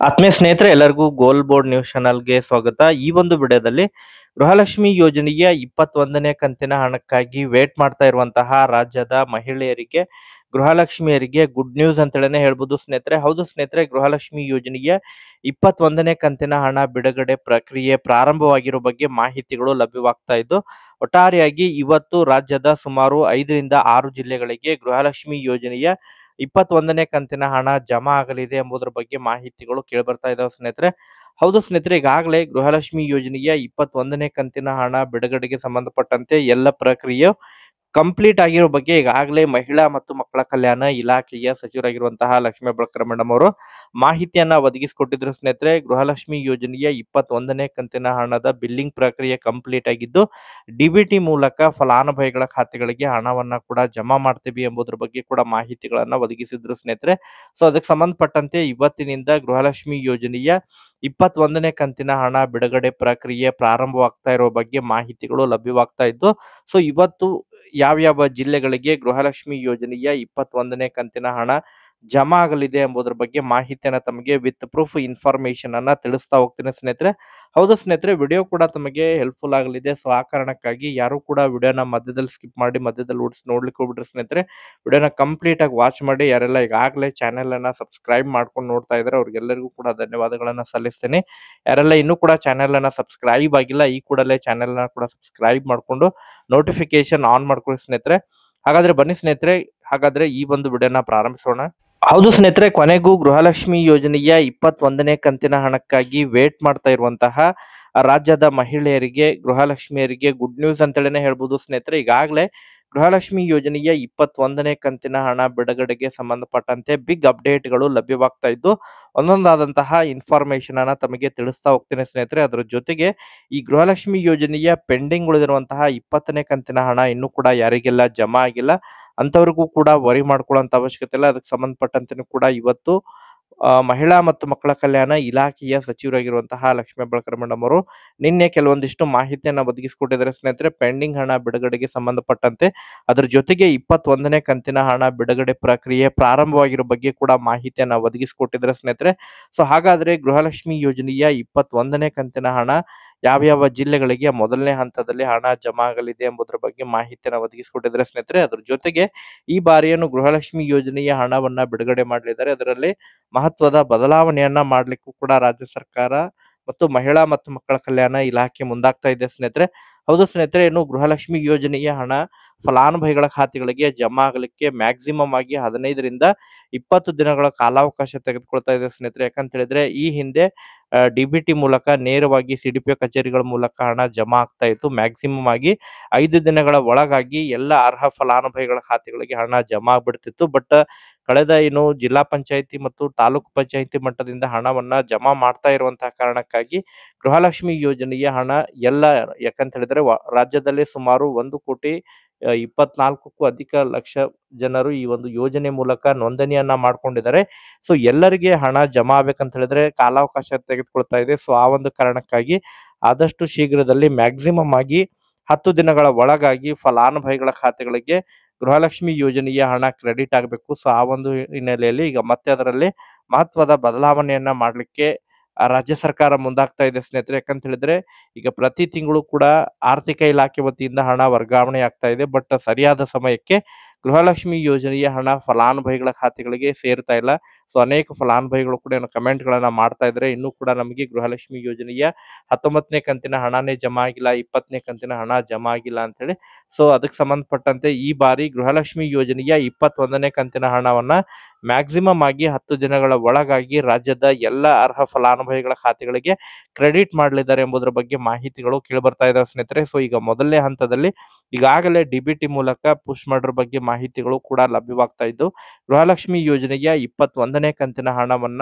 ಆತ್ಮೀಯ ಸ್ನೇಹಿತರೆ ಎಲ್ಲರಿಗೂ ಗೋಲ್ ಬೋರ್ಡ್ ನ್ಯೂಸ್ ಚಾನಲ್ಗೆ ಸ್ವಾಗತ. ಈ ಒಂದು ವಿಡಿಯೋದಲ್ಲಿ ಗೃಹಲಕ್ಷ್ಮಿ ಯೋಜನೆಯ 21ನೇ ಕಂತಿನ ಹಣಕ್ಕಾಗಿ ವೇಟ್ ಮಾಡ್ತಾ ಇರುವಂತಹ ರಾಜ್ಯದ ಮಹಿಳೆಯರಿಗೆ, ಗೃಹಲಕ್ಷ್ಮಿಯರಿಗೆ ಗುಡ್ ನ್ಯೂಸ್ ಅಂತೇಳಿನೇ ಹೇಳ್ಬೋದು ಸ್ನೇಹಿತರೆ. ಹೌದು ಸ್ನೇಹಿತರೆ, ಗೃಹಲಕ್ಷ್ಮಿ ಯೋಜನೆಯ 21ನೇ ಕಂತಿನ ಹಣ ಬಿಡುಗಡೆ ಪ್ರಕ್ರಿಯೆ ಪ್ರಾರಂಭವಾಗಿರೋ ಬಗ್ಗೆ ಮಾಹಿತಿಗಳು ಲಭ್ಯವಾಗ್ತಾ ಇದ್ದು, ಒಟ್ಟಾರೆಯಾಗಿ ಇವತ್ತು ರಾಜ್ಯದ ಸುಮಾರು 5ರಿಂದ 6 ಜಿಲ್ಲೆಗಳಿಗೆ ಗೃಹಲಕ್ಷ್ಮಿ ಯೋಜನೆಯ 21ನೇ ಕಂತಿನ ಹಣ ಜಮಾ ಆಗಲಿದೆ ಎಂಬುದರ ಬಗ್ಗೆ ಮಾಹಿತಿಗಳು ಕೇಳಿಬರ್ತಾ ಇದಾವೆ ಸ್ನೇಹಿತರೆ. ಹೌದು ಸ್ನೇಹಿತರೆ, ಈಗಾಗಲೇ ಗೃಹಲಕ್ಷ್ಮಿ ಯೋಜನೆಯ 21ನೇ ಕಂತಿನ ಹಣ ಬಿಡುಗಡೆಗೆ ಸಂಬಂಧಪಟ್ಟಂತೆ ಎಲ್ಲ ಪ್ರಕ್ರಿಯೆ ಕಂಪ್ಲೀಟ್ ಆಗಿರೋ ಬಗ್ಗೆ ಈಗಾಗಲೇ ಮಹಿಳಾ ಮತ್ತು ಮಕ್ಕಳ ಕಲ್ಯಾಣ ಇಲಾಖೆಯ ಸಚಿವರಾಗಿರುವಂತಹ ಲಕ್ಷ್ಮೀ ಹೆಬ್ಬಾಳ್ಕರ್ ಮೇಡಮ್ ಅವರು ಮಾಹಿತಿಯನ್ನ ಒದಗಿಸಿಕೊಟ್ಟಿದ್ರು ಸ್ನೇಹಿತರೆ. ಗೃಹಲಕ್ಷ್ಮಿ ಯೋಜನೆಯ 21ನೇ ಕಂತಿನ ಹಣದ ಬಿಲ್ಲಿಂಗ್ ಪ್ರಕ್ರಿಯೆ ಕಂಪ್ಲೀಟ್ ಆಗಿದ್ದು, ಡಿಬಿಟಿ ಮೂಲಕ ಫಲಾನುಭವಿಗಳ ಖಾತೆಗಳಿಗೆ ಹಣವನ್ನ ಕೂಡ ಜಮಾ ಮಾಡ್ತೀವಿ ಎಂಬುದರ ಬಗ್ಗೆ ಕೂಡ ಮಾಹಿತಿಗಳನ್ನ ಒದಗಿಸಿದ್ರು ಸ್ನೇಹಿತರೆ. ಸೊ ಅದಕ್ಕೆ ಸಂಬಂಧಪಟ್ಟಂತೆ ಇವತ್ತಿನಿಂದ ಗೃಹಲಕ್ಷ್ಮಿ ಯೋಜನೆಯ 21ನೇ ಕಂತಿನ ಹಣ ಬಿಡುಗಡೆ ಪ್ರಕ್ರಿಯೆ ಪ್ರಾರಂಭವಾಗ್ತಾ ಇರೋ ಬಗ್ಗೆ ಮಾಹಿತಿಗಳು ಲಭ್ಯವಾಗ್ತಾ ಇದ್ದು, ಸೊ ಇವತ್ತು ಯಾವ್ಯಾವ ಜಿಲ್ಲೆಗಳಿಗೆ ಗೃಹಲಕ್ಷ್ಮಿ ಯೋಜನೆಯ 21ನೇ ಕಂತಿನ ಹಣ ಜಮಾ ಆಗಲಿದೆ ಎಂಬುದರ ಬಗ್ಗೆ ಮಾಹಿತಿಯನ್ನ ತಮಗೆ ವಿತ್ ಪ್ರೂಫ್ ಇನ್ಫಾರ್ಮೇಶನ್ ಅನ್ನ ತಿಳಿಸ್ತಾ ಹೋಗ್ತೀನಿ ಸ್ನೇಹಿತರೆ. ಹೌದು ಸ್ನೇಹಿತರೆ, ವಿಡಿಯೋ ಕೂಡ ತಮಗೆ ಹೆಲ್ಪ್ಫುಲ್ ಆಗಲಿದೆ. ಸೊ ಆ ಕಾರಣಕ್ಕಾಗಿ ಯಾರು ಕೂಡ ವಿಡಿಯೋನ ಮಧ್ಯದಲ್ಲಿ ಸ್ಕಿಪ್ ಮಾಡಿ ಮಧ್ಯದಲ್ಲಿ ನೋಡ್ಲಿಕ್ಕೆ ಹೋಗ್ಬಿಟ್ರೆ ಸ್ನೇಹಿತರೆ, ವಿಡಿಯೋನ ಕಂಪ್ಲೀಟ್ ಆಗಿ ವಾಚ್ ಮಾಡಿ. ಯಾರೆಲ್ಲ ಈಗಾಗಲೇ ಚಾನೆಲ್ ಅನ್ನ ಸಬ್ಸ್ಕ್ರೈಬ್ ಮಾಡ್ಕೊಂಡು ನೋಡ್ತಾ ಇದ್ದಾರೆ ಅವ್ರಿಗೆಲ್ಲರಿಗೂ ಕೂಡ ಧನ್ಯವಾದಗಳನ್ನ ಸಲ್ಲಿಸ್ತೇನೆ. ಯಾರೆಲ್ಲ ಇನ್ನೂ ಕೂಡ ಚಾನೆಲ್ ಅನ್ನ ಸಬ್ಸ್ಕ್ರೈಬ್ ಆಗಿಲ್ಲ, ಈ ಕೂಡಲೇ ಚಾನೆಲ್ ನ ಕೂಡ ಸಬ್ಸ್ಕ್ರೈಬ್ ಮಾಡ್ಕೊಂಡು ನೋಟಿಫಿಕೇಶನ್ ಆನ್ ಮಾಡ್ಕೊಳ್ಳಿ ಸ್ನೇಹಿತರೆ. ಹಾಗಾದ್ರೆ ಬನ್ನಿ ಸ್ನೇಹಿತರೆ, ಈ ಒಂದು ವಿಡಿಯೋನ ಪ್ರಾರಂಭಿಸೋಣ. ಹೌದು ಸ್ನೇಹಿತರೆ, ಕೊನೆಗೂ ಗೃಹಲಕ್ಷ್ಮಿ ಯೋಜನೆಯ 21ನೇ ಕಂತಿನ ಹಣಕ್ಕಾಗಿ ವೇಟ್ ಮಾಡ್ತಾ ಇರುವಂತಹ ರಾಜ್ಯದ ಮಹಿಳೆಯರಿಗೆ, ಗೃಹಲಕ್ಷ್ಮಿಯರಿಗೆ ಗುಡ್ ನ್ಯೂಸ್ ಅಂತೇಳಿನೇ ಹೇಳ್ಬೋದು ಸ್ನೇಹಿತರೆ. ಈಗಾಗಲೇ ಗೃಹಲಕ್ಷ್ಮಿ ಯೋಜನೆಯ 21ನೇ ಕಂತಿನ ಹಣ ಬಿಡುಗಡೆಗೆ ಸಂಬಂಧಪಟ್ಟಂತೆ ಬಿಗ್ ಅಪ್ಡೇಟ್ಗಳು ಲಭ್ಯವಾಗ್ತಾ ಇದ್ದು, ಒಂದೊಂದಾದಂತಹ ಇನ್ಫಾರ್ಮೇಶನ್ ಅನ್ನ ತಮಗೆ ತಿಳಿಸ್ತಾ ಹೋಗ್ತೀನಿ ಸ್ನೇಹಿತರೆ. ಅದರ ಜೊತೆಗೆ ಈ ಗೃಹಲಕ್ಷ್ಮಿ ಯೋಜನೆಯ ಪೆಂಡಿಂಗ್ ಉಳಿದಿರುವಂತಹ 20ನೇ ಕಂತಿನ ಹಣ ಇನ್ನೂ ಕೂಡ ಯಾರಿಗೆಲ್ಲ ಜಮಾ ಆಗಿಲ್ಲ ಅಂತವ್ರಿಗೂ ಕೂಡ ವರಿ ಮಾಡ್ಕೊಳ್ಳೋಂತ ಅವಶ್ಯಕತೆ ಇಲ್ಲ. ಅದಕ್ಕೆ ಸಂಬಂಧಪಟ್ಟಂತೆ ಕೂಡ ಇವತ್ತು ಮಹಿಳಾ ಮತ್ತು ಮಕ್ಕಳ ಕಲ್ಯಾಣ ಇಲಾಖೆಯ ಸಚಿವರಾಗಿರುವಂತಹ ಲಕ್ಷ್ಮೀ ಹೆಬ್ಬಾಳ್ಕರ್ ಮೇಡಮ್ ಅವರು ನಿನ್ನೆ ಕೆಲವೊಂದಿಷ್ಟು ಮಾಹಿತಿಯನ್ನ ಒದಗಿಸಿಕೊಟ್ಟಿದ್ದಾರೆ ಸ್ನೇಹಿತರೆ. ಪೆಂಡಿಂಗ್ ಹಣ ಬಿಡುಗಡೆಗೆ ಸಂಬಂಧಪಟ್ಟಂತೆ ಅದರ ಜೊತೆಗೆ 21ನೇ ಕಂತಿನ ಹಣ ಬಿಡುಗಡೆ ಪ್ರಕ್ರಿಯೆ ಪ್ರಾರಂಭವಾಗಿರೋ ಬಗ್ಗೆ ಕೂಡ ಮಾಹಿತಿಯನ್ನ ಒದಗಿಸಿಕೊಟ್ಟಿದ್ದಾರೆ ಸ್ನೇಹಿತರೆ. ಸೊ ಹಾಗಾದ್ರೆ ಗೃಹಲಕ್ಷ್ಮಿ ಯೋಜನೆಯ 21ನೇ ಕಂತಿನ ಹಣ ಯಾವ್ಯಾವ ಜಿಲ್ಲೆಗಳಿಗೆ ಮೊದಲನೇ ಹಂತದಲ್ಲಿ ಹಣ ಜಮಾ ಆಗಲಿದೆ ಎಂಬುದರ ಬಗ್ಗೆ ಮಾಹಿತಿಯನ್ನು ಒದಗಿಸಿಕೊಟ್ಟಿದ್ದಾರೆ ಸ್ನೇಹಿತರೆ. ಅದ್ರ ಜೊತೆಗೆ ಈ ಬಾರಿಯನ್ನು ಗೃಹಲಕ್ಷ್ಮಿ ಯೋಜನೆಯ ಹಣವನ್ನ ಬಿಡುಗಡೆ ಮಾಡಲಿದ್ದಾರೆ. ಅದರಲ್ಲಿ ಮಹತ್ವದ ಬದಲಾವಣೆಯನ್ನ ಮಾಡ್ಲಿಕ್ಕೂ ಕೂಡ ರಾಜ್ಯ ಸರ್ಕಾರ ಮತ್ತು ಮಹಿಳಾ ಮತ್ತು ಮಕ್ಕಳ ಕಲ್ಯಾಣ ಇಲಾಖೆ ಮುಂದಾಗ್ತಾ ಇದೆ ಸ್ನೇಹಿತರೆ. ಹೌದು ಸ್ನೇಹಿತರೆ, ಇನ್ನು ಗೃಹಲಕ್ಷ್ಮಿ ಯೋಜನೆಯ ಹಣ ಫಲಾನುಭವಿಗಳ ಖಾತೆಗಳಿಗೆ ಜಮಾ ಆಗಲಿಕ್ಕೆ ಮ್ಯಾಕ್ಸಿಮಮ್ ಆಗಿ 15ರಿಂದ 20 ದಿನಗಳ ಕಾಲಾವಕಾಶ ತೆಗೆದುಕೊಳ್ತಾ ಇದೆ ಸ್ನೇಹಿತರೆ. ಯಾಕಂತ ಹೇಳಿದ್ರೆ ಈ ಹಿಂದೆ ಡಿಬಿಟಿ ಮೂಲಕ ನೇರವಾಗಿ ಸಿಡಿಪಿಒ ಕಚೇರಿಗಳ ಮೂಲಕ ಹಣ ಜಮಾ ಆಗ್ತಾ ಇತ್ತು. ಮ್ಯಾಕ್ಸಿಮಮ್ ಆಗಿ 5 ದಿನಗಳ ಒಳಗಾಗಿ ಎಲ್ಲ ಅರ್ಹ ಫಲಾನುಭವಿಗಳ ಖಾತೆಗಳಿಗೆ ಹಣ ಜಮಾ ಆಗ್ಬಿಡ್ತಿತ್ತು. ಬಟ್ ಕಳೆದ ಜಿಲ್ಲಾ ಪಂಚಾಯಿತಿ ಮತ್ತು ತಾಲೂಕು ಪಂಚಾಯಿತಿ ಮಟ್ಟದಿಂದ ಹಣವನ್ನ ಜಮಾ ಮಾಡ್ತಾ ಇರುವಂತಹ ಕಾರಣಕ್ಕಾಗಿ ಗೃಹಲಕ್ಷ್ಮಿ ಯೋಜನೆಯ ಹಣ ಎಲ್ಲ, ಯಾಕಂತ ಹೇಳಿದ್ರೆ ರಾಜ್ಯದಲ್ಲಿ ಸುಮಾರು 1,24,00,000ಕ್ಕೂ ಅಧಿಕ ಲಕ್ಷ ಜನರು ಈ ಒಂದು ಯೋಜನೆ ಮೂಲಕ ನೋಂದಣಿಯನ್ನ ಮಾಡ್ಕೊಂಡಿದ್ದಾರೆ. ಸೊ ಎಲ್ಲರಿಗೆ ಹಣ ಜಮಾ ಆಗ್ಬೇಕಂತ ಹೇಳಿದ್ರೆ ಕಾಲಾವಕಾಶ ತೆಗೆದುಕೊಳ್ತಾ ಇದೆ. ಸೊ ಆ ಒಂದು ಕಾರಣಕ್ಕಾಗಿ ಆದಷ್ಟು ಶೀಘ್ರದಲ್ಲಿ ಮ್ಯಾಕ್ಸಿಮಮ್ ಆಗಿ 10 ದಿನಗಳ ಒಳಗಾಗಿ ಫಲಾನುಭವಿಗಳ ಖಾತೆಗಳಿಗೆ ಗೃಹಲಕ್ಷ್ಮಿ ಯೋಜನೆಯ ಹಣ ಕ್ರೆಡಿಟ್ ಆಗಬೇಕು. ಸೊ ಆ ಒಂದು ಹಿನ್ನೆಲೆಯಲ್ಲಿ ಈಗ ಮತ್ತೆ ಅದರಲ್ಲಿ ಮಹತ್ವದ ಬದಲಾವಣೆಯನ್ನ ಮಾಡಲಿಕ್ಕೆ ರಾಜ್ಯ ಸರ್ಕಾರ ಮುಂದಾಗ್ತಾ ಇದೆ ಸ್ನೇಹಿತರೆ. ಯಾಕಂತ ಹೇಳಿದ್ರೆ ಈಗ ಪ್ರತಿ ತಿಂಗಳು ಕೂಡ ಆರ್ಥಿಕ ಇಲಾಖೆ ವತಿಯಿಂದ ಹಣ ವರ್ಗಾವಣೆ ಆಗ್ತಾ ಇದೆ. ಬಟ್ ಸರಿಯಾದ ಸಮಯಕ್ಕೆ ಗೃಹಲಕ್ಷ್ಮಿ ಯೋಜನೆಯ ಹಣ ಫಲಾನುಭವಿಗಳ ಖಾತೆಗಳಿಗೆ ಸೇರ್ತಾ ಇಲ್ಲ. ಸೊ ಅನೇಕ ಫಲಾನುಭವಿಗಳು ಕೂಡ ಕಮೆಂಟ್ ಗಳನ್ನ ಮಾಡ್ತಾ ಇದ್ರೆ, ಇನ್ನೂ ಕೂಡ ನಮಗೆ ಗೃಹಲಕ್ಷ್ಮಿ ಯೋಜನೆಯ 19ನೇ ಕಂತಿನ ಹಣನೇ ಜಮಾ ಆಗಿಲ್ಲ, 20ನೇ ಕಂತಿನ ಹಣ ಜಮಾ ಆಗಿಲ್ಲ ಅಂತ ಹೇಳಿ. ಸೊ ಅದಕ್ಕೆ ಸಂಬಂಧಪಟ್ಟಂತೆ ಈ ಬಾರಿ ಗೃಹಲಕ್ಷ್ಮಿ ಯೋಜನೆಯ 21ನೇ ಕಂತಿನ ಹಣವನ್ನ ಮ್ಯಾಕ್ಸಿಮಮ್ ಆಗಿ 10 ದಿನಗಳ ಒಳಗಾಗಿ ರಾಜ್ಯದ ಎಲ್ಲ ಅರ್ಹ ಫಲಾನುಭವಿಗಳ ಖಾತೆಗಳಿಗೆ ಕ್ರೆಡಿಟ್ ಮಾಡಲಿದ್ದಾರೆ ಎಂಬುದರ ಬಗ್ಗೆ ಮಾಹಿತಿಗಳು ಕೇಳಿಬರ್ತಾ ಇದಾವೆ ಸ್ನೇಹಿತರೆ. ಸೊ ಈಗ ಮೊದಲನೇ ಹಂತದಲ್ಲಿ ಈಗಾಗಲೇ ಡಿಬಿಟಿ ಮೂಲಕ ಪುಷ್ ಮಾಡೋದ್ರ ಬಗ್ಗೆ ಮಾಹಿತಿಗಳು ಕೂಡ ಲಭ್ಯವಾಗ್ತಾ ಇದ್ದು, ಗೃಹಲಕ್ಷ್ಮಿ ಯೋಜನೆಯ 21ನೇ ಕಂತಿನ ಹಣವನ್ನ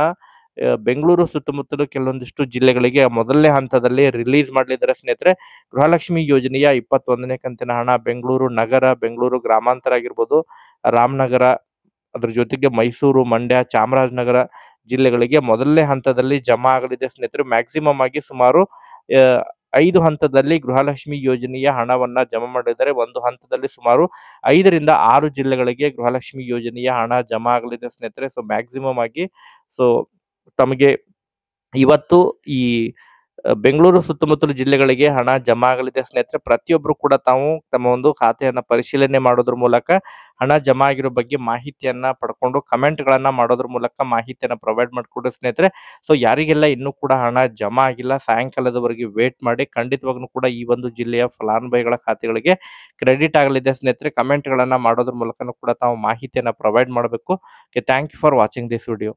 ಬೆಂಗಳೂರು ಸುತ್ತಮುತ್ತಲು ಕೆಲವೊಂದಿಷ್ಟು ಜಿಲ್ಲೆಗಳಿಗೆ ಮೊದಲನೇ ಹಂತದಲ್ಲಿ ರಿಲೀಸ್ ಮಾಡಲಿದ್ದಾರೆ ಸ್ನೇಹಿತರೆ. ಗೃಹಲಕ್ಷ್ಮಿ ಯೋಜನೆಯ 21ನೇ ಕಂತಿನ ಹಣ ಬೆಂಗಳೂರು ನಗರ, ಬೆಂಗಳೂರು ಗ್ರಾಮಾಂತರ ಆಗಿರ್ಬೋದು, ರಾಮನಗರ, ಅದ್ರ ಜೊತೆಗೆ ಮೈಸೂರು, ಮಂಡ್ಯ, ಚಾಮರಾಜನಗರ ಜಿಲ್ಲೆಗಳಿಗೆ ಮೊದಲನೇ ಹಂತದಲ್ಲಿ ಜಮಾ ಆಗಲಿದೆ ಸ್ನೇಹಿತರೆ. ಮ್ಯಾಕ್ಸಿಮಮ್ ಆಗಿ ಸುಮಾರು 5 ಹಂತದಲ್ಲಿ ಗೃಹಲಕ್ಷ್ಮಿ ಯೋಜನೆಯ ಹಣವನ್ನ ಜಮಾ ಮಾಡಿದ್ದಾರೆ. ಒಂದು ಹಂತದಲ್ಲಿ ಸುಮಾರು 5ರಿಂದ 6 ಜಿಲ್ಲೆಗಳಿಗೆ ಗೃಹಲಕ್ಷ್ಮಿ ಯೋಜನೆಯ ಹಣ ಜಮಾ ಆಗಲಿದೆ ಸ್ನೇಹಿತರೆ. ಸೊ ಮ್ಯಾಕ್ಸಿಮಮ್ ಆಗಿ ತಮಗೆ ಇವತ್ತು ಈ ಬೆಂಗಳೂರು ಸುತ್ತಮುತ್ತಲ ಜಿಲ್ಲೆಗಳಿಗೆ ಹಣ ಜಮಾ ಆಗಲಿದೆ ಸ್ನೇಹಿತರೆ. ಪ್ರತಿಯೊಬ್ಬರು ಕೂಡ ತಾವು ತಮ್ಮ ಒಂದು ಖಾತೆಯನ್ನ ಪರಿಶೀಲನೆ ಮಾಡೋದ್ರ ಮೂಲಕ ಹಣ ಜಮಾ ಆಗಿರೋ ಬಗ್ಗೆ ಮಾಹಿತಿಯನ್ನ ಪಡ್ಕೊಂಡು ಕಮೆಂಟ್ಗಳನ್ನ ಮಾಡೋದ್ರ ಮೂಲಕ ಮಾಹಿತಿಯನ್ನ ಪ್ರೊವೈಡ್ ಮಾಡಿಕೊಡ್ರಿ ಸ್ನೇಹಿತರೆ. ಸೊ ಯಾರಿಗೆಲ್ಲ ಇನ್ನೂ ಕೂಡ ಹಣ ಜಮಾ ಆಗಿಲ್ಲ, ಸಾಯಂಕಾಲದವರೆಗೆ ವೇಟ್ ಮಾಡಿ. ಖಂಡಿತವಾಗ್ಲೂ ಕೂಡ ಈ ಒಂದು ಜಿಲ್ಲೆಯ ಫಲಾನುಭವಿಗಳ ಖಾತೆಗಳಿಗೆ ಕ್ರೆಡಿಟ್ ಆಗಲಿದೆ ಸ್ನೇಹಿತರೆ. ಕಮೆಂಟ್ಗಳನ್ನ ಮಾಡೋದ್ರ ಮೂಲಕನೂ ಕೂಡ ತಾವು ಮಾಹಿತಿಯನ್ನ ಪ್ರೊವೈಡ್ ಮಾಡಬೇಕು. Okay, thank you for watching this video.